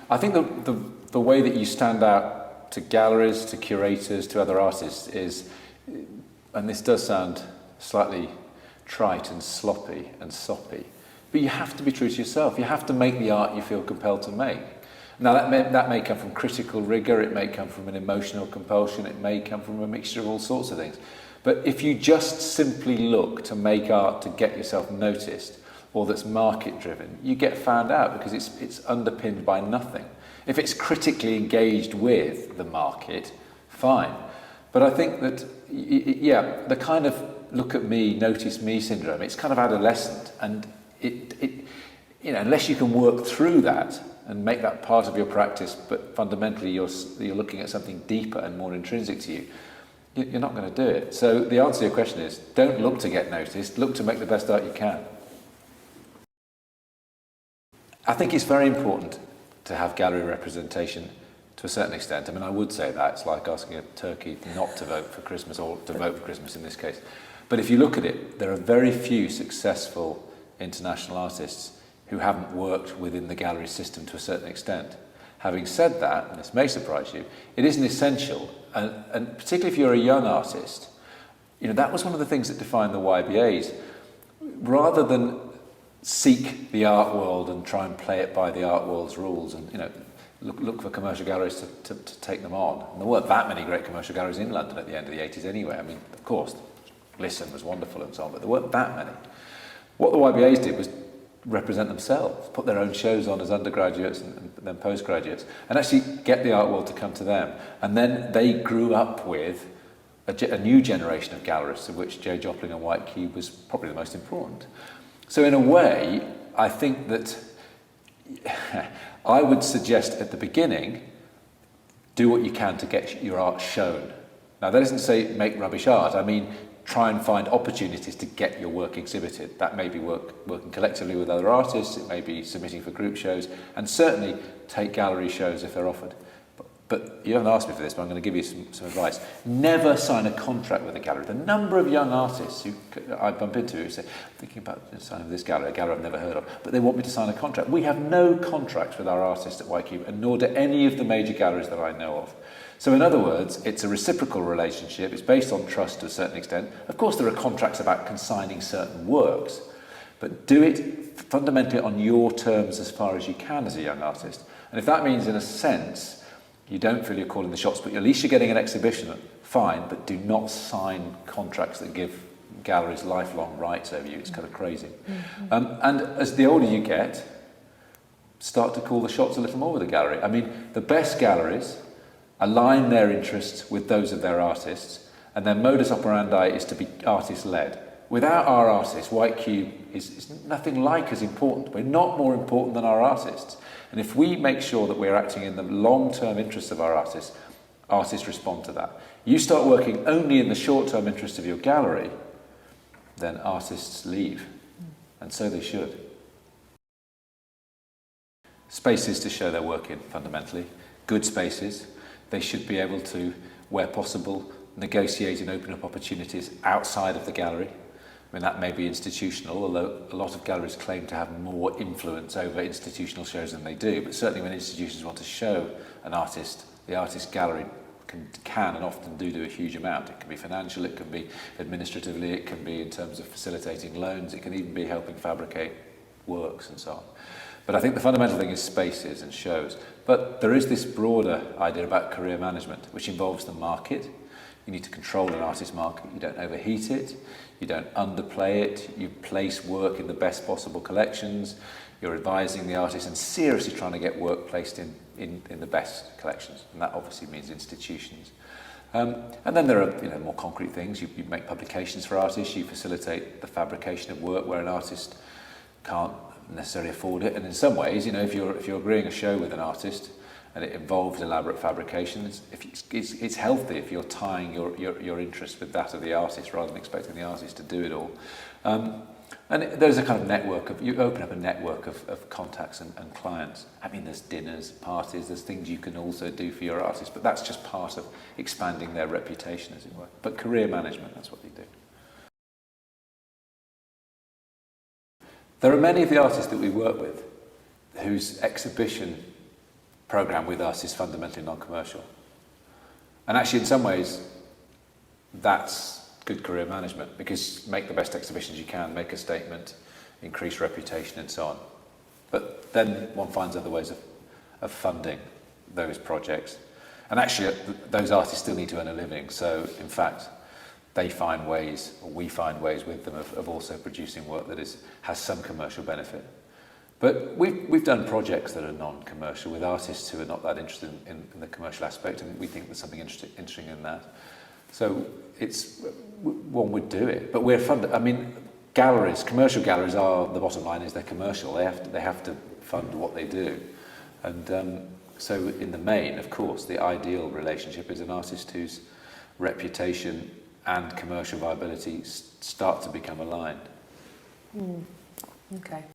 I think the way that you stand out to galleries, to curators, to other artists is, and this does sound slightly trite and sloppy and soppy, but you have to be true to yourself. You have to make the art you feel compelled to make. Now that may come from critical rigour, it may come from an emotional compulsion, it may come from a mixture of all sorts of things. But if you just simply look to make art to get yourself noticed, or that's market driven, you get found out because it's underpinned by nothing. If it's critically engaged with the market, fine. But I think that, yeah, the kind of look at me, notice me syndrome, it's kind of adolescent, and it unless you can work through that and make that part of your practice, but fundamentally you're looking at something deeper and more intrinsic to you, you're not going to do it. So the answer to your question is, don't look to get noticed, look to make the best art you can. I think it's very important to have gallery representation to a certain extent. I mean, I would say that. It's like asking a turkey not to vote for Christmas, or to vote for Christmas in this case. But if you look at it, there are very few successful international artists who haven't worked within the gallery system to a certain extent. Having said that, and this may surprise you, it isn't essential, and particularly if you're a young artist, that was one of the things that defined the YBAs. Rather than seek the art world and try and play it by the art world's rules, and look for commercial galleries to take them on. And there weren't that many great commercial galleries in London at the end of the 80s anyway. I mean, of course, Listen was wonderful and so on, but there weren't that many. What the YBAs did was represent themselves, put their own shows on as undergraduates and then postgraduates, and actually get the art world to come to them. And then they grew up with a new generation of gallerists, of which Joe Jopling and White Cube was probably the most important. So in a way, I think that I would suggest at the beginning, do what you can to get your art shown. Now that doesn't say make rubbish art, I mean try and find opportunities to get your work exhibited. That may be working collectively with other artists, it may be submitting for group shows, and certainly take gallery shows if they're offered. But you haven't asked me for this, but I'm going to give you some advice. Never sign a contract with a gallery. The number of young artists who I bump into who say, thinking about signing this gallery, a gallery I've never heard of, but they want me to sign a contract. We have no contracts with our artists at YCube, and nor do any of the major galleries that I know of. So in other words, it's a reciprocal relationship. It's based on trust to a certain extent. Of course, there are contracts about consigning certain works, but do it fundamentally on your terms as far as you can as a young artist. And if that means, in a sense, you don't feel you're calling the shots, but at least you're getting an exhibition, fine, but do not sign contracts that give galleries lifelong rights over you. It's kind of crazy. Mm-hmm. And as the older you get, start to call the shots a little more with the gallery. I mean, the best galleries align their interests with those of their artists, and their modus operandi is to be artist-led. Without our artists, White Cube is nothing like as important. We're not more important than our artists. And if we make sure that we're acting in the long-term interests of our artists, artists respond to that. You start working only in the short-term interests of your gallery, then artists leave. And so they should. Spaces to show their work in, fundamentally. Good spaces. They should be able to, where possible, negotiate and open up opportunities outside of the gallery. I mean, that may be institutional, although a lot of galleries claim to have more influence over institutional shows than they do. But certainly when institutions want to show an artist, the artist gallery can and often do a huge amount. It can be financial, it can be administratively, it can be in terms of facilitating loans, it can even be helping fabricate works and so on. But I think the fundamental thing is spaces and shows. But there is this broader idea about career management, which involves the market. You need to control an artist market. You don't overheat it. You don't underplay it. You place work in the best possible collections. You're advising the artist and seriously trying to get work placed in the best collections. And that obviously means institutions. And then there are more concrete things. You make publications for artists. You facilitate the fabrication of work where an artist can't necessarily afford it. And in some ways, if you're agreeing a show with an artist and it involves elaborate fabrications, it's healthy if you're tying your interest with that of the artist rather than expecting the artist to do it all. And there's a kind of network you open up a network of contacts and clients. I mean, there's dinners, parties, there's things you can also do for your artists, but that's just part of expanding their reputation, as it were. But career management, that's what you do. There are many of the artists that we work with whose exhibition programme with us is fundamentally non-commercial. And actually, in some ways, that's good career management, because make the best exhibitions you can, make a statement, increase reputation and so on. But then one finds other ways of funding those projects. And actually, those artists still need to earn a living. So, in fact, they find ways, or we find ways with them of also producing work that has some commercial benefit. But we've done projects that are non-commercial with artists who are not that interested in the commercial aspect, and we think there's something interesting in that. So one would do it. But we're funded. I mean, galleries, commercial galleries are, the bottom line is they're commercial. They have to fund what they do. And so in the main, of course, the ideal relationship is an artist whose reputation and commercial viability start to become aligned. Okay.